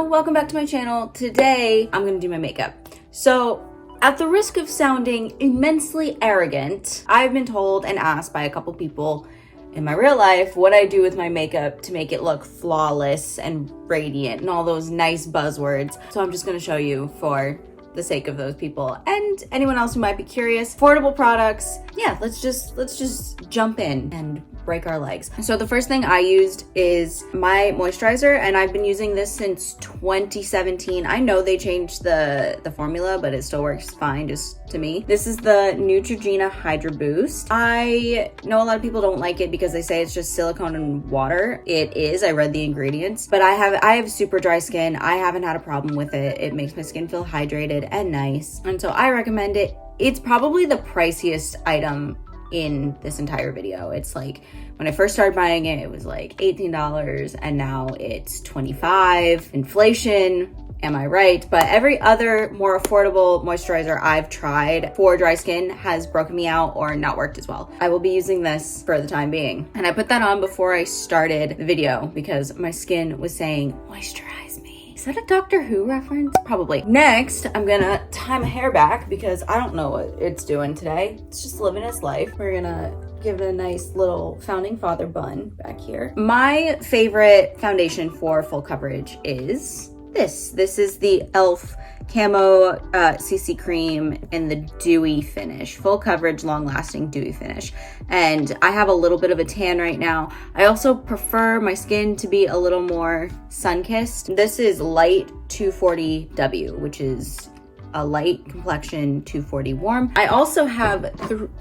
welcome back to my channel. Today, I'm gonna do my makeup. So, at the risk of sounding immensely arrogant, I've been told and asked by a couple people in my real life what I do with my makeup to make it look flawless and radiant and all those nice buzzwords. So I'm just gonna show you for the sake of those people and anyone else who might be curious. Affordable products. Yeah, let's just jump in and break our legs. So the first thing I used is my moisturizer, and I've been using this since 2017. I know they changed the formula, but it still works fine just to me. This is the Neutrogena Hydra Boost. I know a lot of people don't like it because they say it's just silicone and water. It is. I read the ingredients, but I have super dry skin. I haven't had a problem with it. It makes my skin feel hydrated and nice, and so I recommend it. It's probably the priciest item in this entire video. It's like when I first started buying it, it was like $18 and now it's $25. Inflation, am I right? But every other more affordable moisturizer I've tried for dry skin has broken me out or not worked as well. I will be using this for the time being. And I put that on before I started the video because my skin was saying, moisturize me. Is that a Doctor Who reference? Probably. Next, I'm gonna tie my hair back because I don't know what it's doing today. It's just living its life. We're gonna give it a nice little founding father bun back here. My favorite foundation for full coverage is this. This is the e.l.f. Camo CC Cream in the dewy finish. Full coverage, long-lasting dewy finish. And I have a little bit of a tan right now. I also prefer my skin to be a little more sun-kissed. This is light 240W, which is a light complexion 240 warm. I also have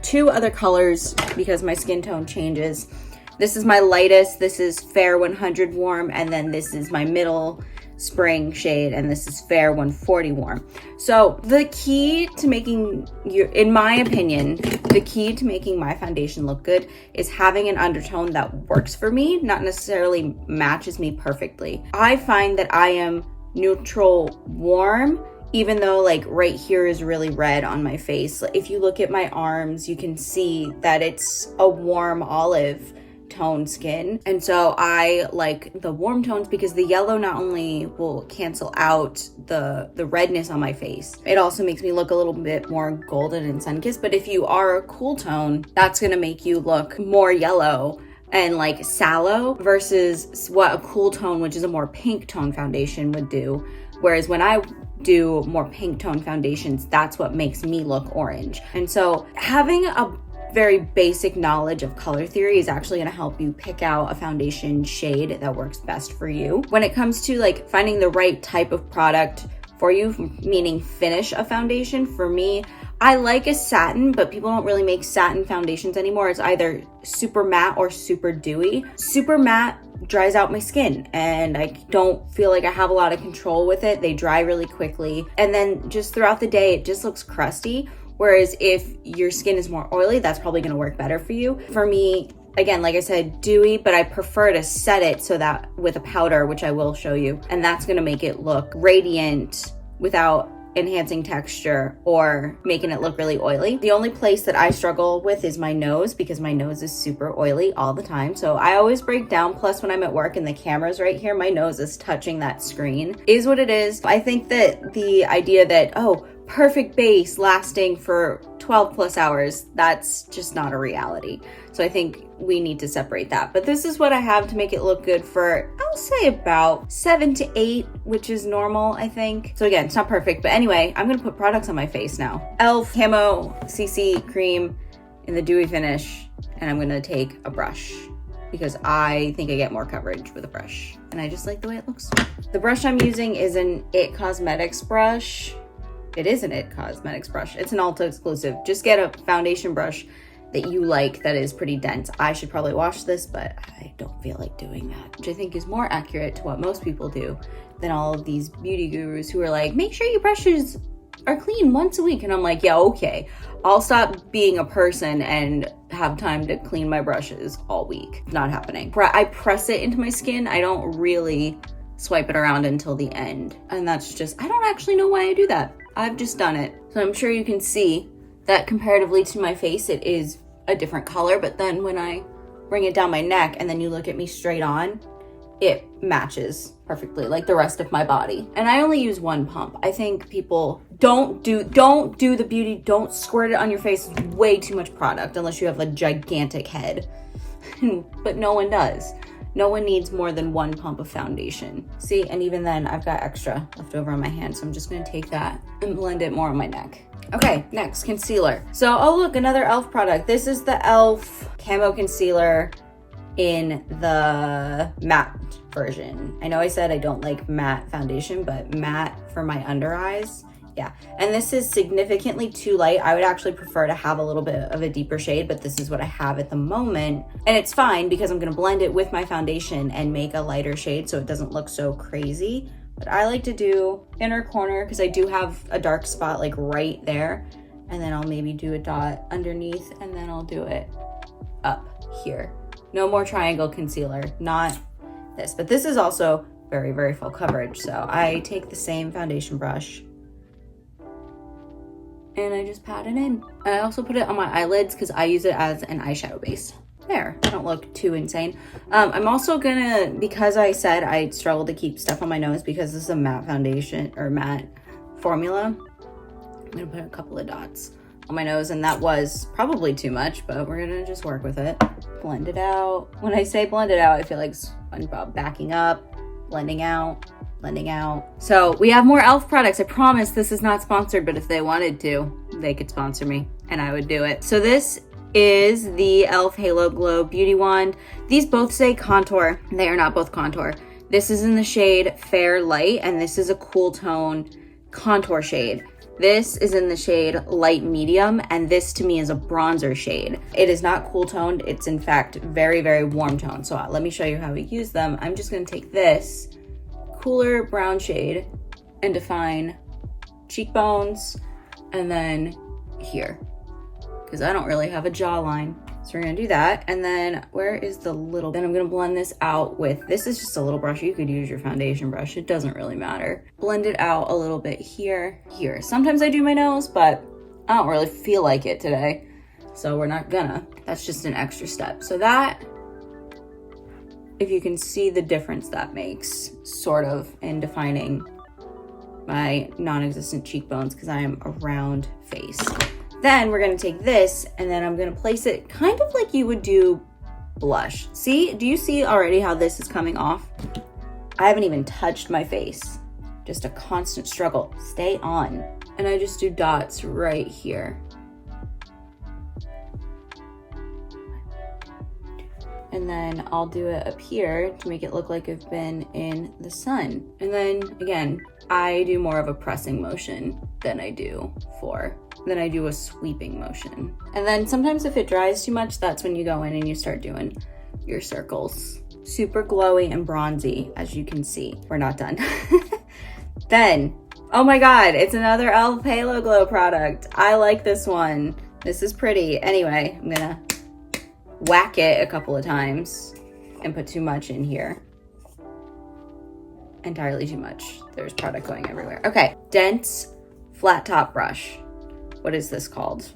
two other colors because my skin tone changes. This is my lightest. This is fair 100 warm, and then this is my middle spring shade, and this is fair 140 warm. So the key to making in my opinion, the key to making my foundation look good is having an undertone that works for me, not necessarily matches me perfectly. I find that I am neutral warm, even though like right here is really red on my face. If you look at my arms, you can see that it's a warm olive tone skin, and so I like the warm tones because the yellow not only will cancel out the redness on my face, it also makes me look a little bit more golden and sun-kissed. But if you are a cool tone, that's gonna make you look more yellow and like sallow versus what a cool tone, which is a more pink tone foundation, would do. Whereas when I do more pink tone foundations, that's what makes me look orange. And so having a very basic knowledge of color theory is actually going to help you pick out a foundation shade that works best for you. When it comes to like finding the right type of product for you, meaning finish a foundation, for me, I like a satin, but people don't really make satin foundations anymore. It's either super matte or super dewy. Super matte dries out my skin and I don't feel like I have a lot of control with it. They dry really quickly, and then just throughout the day it just looks crusty. Whereas if your skin is more oily, that's probably gonna work better for you. For me, again, like I said, dewy, but I prefer to set it so that with a powder, which I will show you, and that's gonna make it look radiant without enhancing texture or making it look really oily. The only place that I struggle with is my nose because my nose is super oily all the time. So I always break down. Plus when I'm at work and the camera's right here, my nose is touching that screen. Is what it is. I think that the idea that, oh, perfect base lasting for 12 plus hours, that's just not a reality. So I think we need to separate that. But this is what I have to make it look good for, I'll say about 7 to 8, which is normal, I think. So again, it's not perfect, but anyway, I'm gonna put products on my face now. e.l.f. Camo CC Cream in the dewy finish, and I'm gonna take a brush because I think I get more coverage with a brush, and I just like the way it looks. The brush I'm using is an IT Cosmetics brush. It is an IT Cosmetics brush. It's an Ulta exclusive. Just get a foundation brush that you like that is pretty dense. I should probably wash this, but I don't feel like doing that, which I think is more accurate to what most people do than all of these beauty gurus who are like, make sure your brushes are clean once a week. And I'm like, yeah, okay. I'll stop being a person and have time to clean my brushes all week. Not happening. I press it into my skin. I don't really swipe it around until the end. And that's just, I don't actually know why I do that. I've just done it. So I'm sure you can see that comparatively to my face, it is a different color. But then when I bring it down my neck and then you look at me straight on, it matches perfectly, like the rest of my body. And I only use one pump. I think people don't do the beauty, don't squirt it on your face. It's way too much product unless you have a gigantic head. But no one does. No one needs more than one pump of foundation. See, and even then I've got extra left over on my hand, so I'm just gonna take that and blend it more on my neck. Okay, next, concealer. So, oh look, another e.l.f. product. This is the e.l.f. Camo Concealer in the matte version. I know I said I don't like matte foundation, but matte for my under eyes. Yeah, and this is significantly too light. I would actually prefer to have a little bit of a deeper shade, but this is what I have at the moment. And it's fine because I'm gonna blend it with my foundation and make a lighter shade so it doesn't look so crazy. But I like to do inner corner because I do have a dark spot like right there. And then I'll maybe do a dot underneath and then I'll do it up here. No more triangle concealer, not this. But this is also very, very full coverage. So I take the same foundation brush and I just pat it in. And I also put it on my eyelids because I use it as an eyeshadow base. There, I don't look too insane. I'm also gonna, because I said I struggle to keep stuff on my nose because this is a matte foundation or matte formula, I'm gonna put a couple of dots on my nose, and that was probably too much, but we're gonna just work with it. Blend it out. When I say blend it out, I feel like SpongeBob, backing up, blending out, blending out. So we have more e.l.f. products. I promise this is not sponsored, but if they wanted to, they could sponsor me and I would do it. So this is the e.l.f. Halo Glow Beauty Wand. These both say contour. They are not both contour. This is in the shade Fair Light, and this is a cool tone contour shade. This is in the shade Light Medium, and this to me is a bronzer shade. It is not cool toned. It's in fact very, very warm tone. So let me show you how we use them. I'm just gonna take this cooler brown shade and define cheekbones and then here, because I don't really have a jawline. So we're gonna do that. And then where is the little, then I'm gonna blend this out with, this is just a little brush. You could use your foundation brush. It doesn't really matter. Blend it out a little bit here, here. Sometimes I do my nose, but I don't really feel like it today. So we're not gonna, that's just an extra step. So that, if you can see the difference that makes sort of in defining my non-existent cheekbones because I am a round face. Then we're gonna take this and then I'm gonna place it kind of like you would do blush. See, do you see already how this is coming off? I haven't even touched my face. Just a constant struggle. Stay on. And I just do dots right here. And then I'll do it up here to make it look like I've been in the sun. And then again, I do more of a pressing motion than I do a sweeping motion. And then sometimes if it dries too much, that's when you go in and you start doing your circles. Super glowy and bronzy, as you can see. We're not done. Then, oh my God, it's another e.l.f. Halo Glow product. I like this one. This is pretty. Anyway, I'm gonna whack it a couple of times and put too much in here. Entirely too much. There's product going everywhere. Okay, dense flat top brush. What is this called?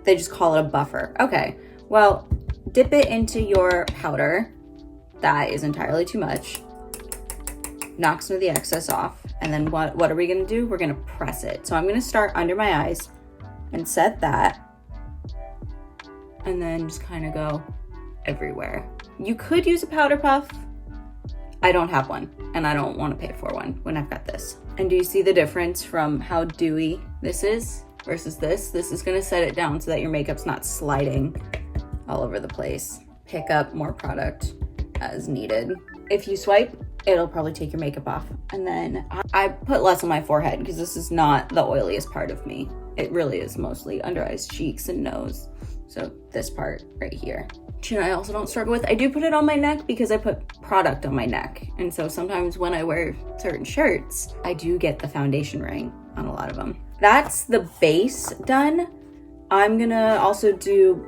They just call it a buffer. Okay, well, dip it into your powder. That is entirely too much. Knock some of the excess off. And then what are we gonna do? We're gonna press it. So I'm gonna start under my eyes and set that. And then just kind of go everywhere. You could use a powder puff. I don't have one and I don't want to pay for one when I've got this. And do you see the difference from how dewy this is versus this? This is gonna set it down so that your makeup's not sliding all over the place. Pick up more product as needed. If you swipe, it'll probably take your makeup off. And then I put less on my forehead because this is not the oiliest part of me. It really is mostly under eyes, cheeks, and nose. So this part right here. Chin I also don't struggle with. I do put it on my neck because I put product on my neck. And so sometimes when I wear certain shirts, I do get the foundation ring on a lot of them. That's the base done. I'm gonna also do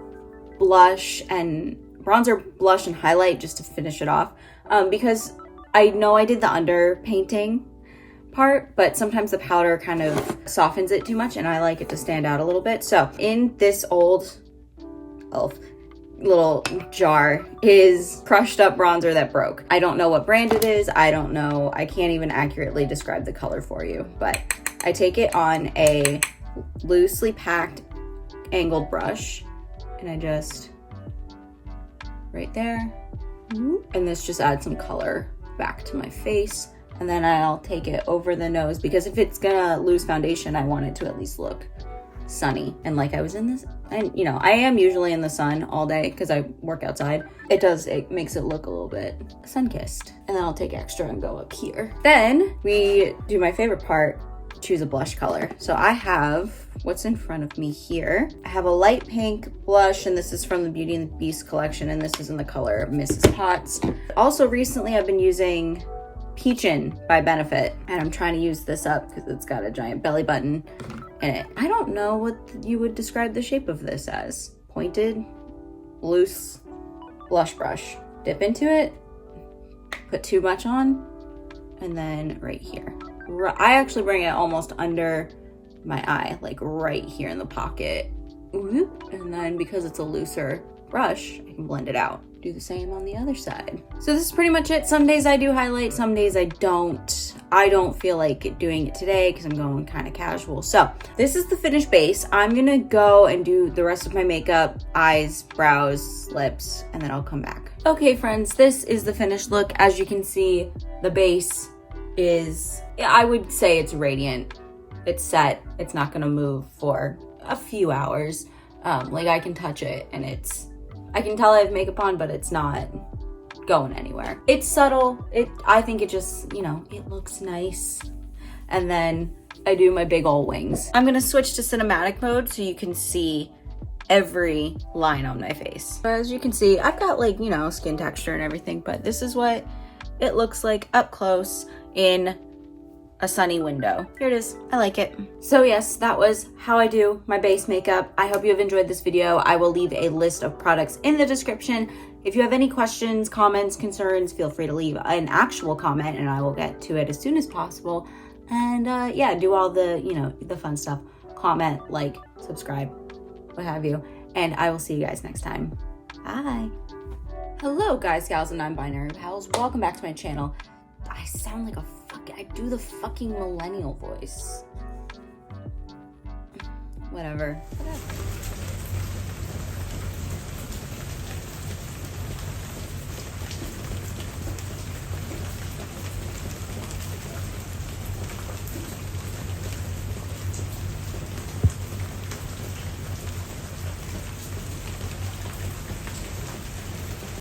blush and bronzer, blush, and highlight just to finish it off. Because I know I did the under painting part, but sometimes the powder kind of softens it too much and I like it to stand out a little bit. So in this old e.l.f. little jar is crushed up bronzer that broke. I don't know what brand it is. I don't know. I can't even accurately describe the color for you, but I take it on a loosely packed angled brush and I just, right there. And this just adds some color back to my face. And then I'll take it over the nose because if it's gonna lose foundation, I want it to at least look sunny. And like I was in this, and you know, I am usually in the sun all day because I work outside. It makes it look a little bit sun-kissed. And then I'll take extra and go up here. Then we do my favorite part, choose a blush color. So I have what's in front of me here. I have a light pink blush, and this is from the Beauty and the Beast collection, and this is in the color Mrs. Potts. Also recently I've been using Peachin' by Benefit, and I'm trying to use this up because it's got a giant belly button in it. I don't know what you would describe the shape of this as. Pointed, loose blush brush. Dip into it, put too much on, and then right here. I actually bring it almost under my eye, like right here in the pocket. And then because it's a looser brush, I can blend it out. Do the same on the other side. So this is pretty much it. Some days I do highlight, some days I don't. I don't feel like doing it today because I'm going kind of casual. So this is the finished base. I'm gonna go and do the rest of my makeup, eyes, brows, lips, and then I'll come back. Okay friends, this is the finished look. As you can see, the base is, I would say it's radiant. It's set, it's not gonna move for a few hours. Like I can touch it and I can tell I have makeup on, but it's not going anywhere. It's subtle. I think it just, you know, it looks nice. And then I do my big ol' wings. I'm gonna switch to cinematic mode so you can see every line on my face. So as you can see, I've got like, you know, skin texture and everything, but this is what it looks like up close in a sunny window. Here it is. I like it. So yes, that was how I do my base makeup. I hope you have enjoyed this video. I will leave a list of products in the description. If you have any questions, comments, concerns, feel free to leave an actual comment and I will get to it as soon as possible. And yeah, do all the, you know, the fun stuff. Comment, like, subscribe, what have you. And I will see you guys next time. Bye. Hello guys, gals, and non-binary pals. Welcome back to my channel. I sound like I do the fucking millennial voice. Whatever.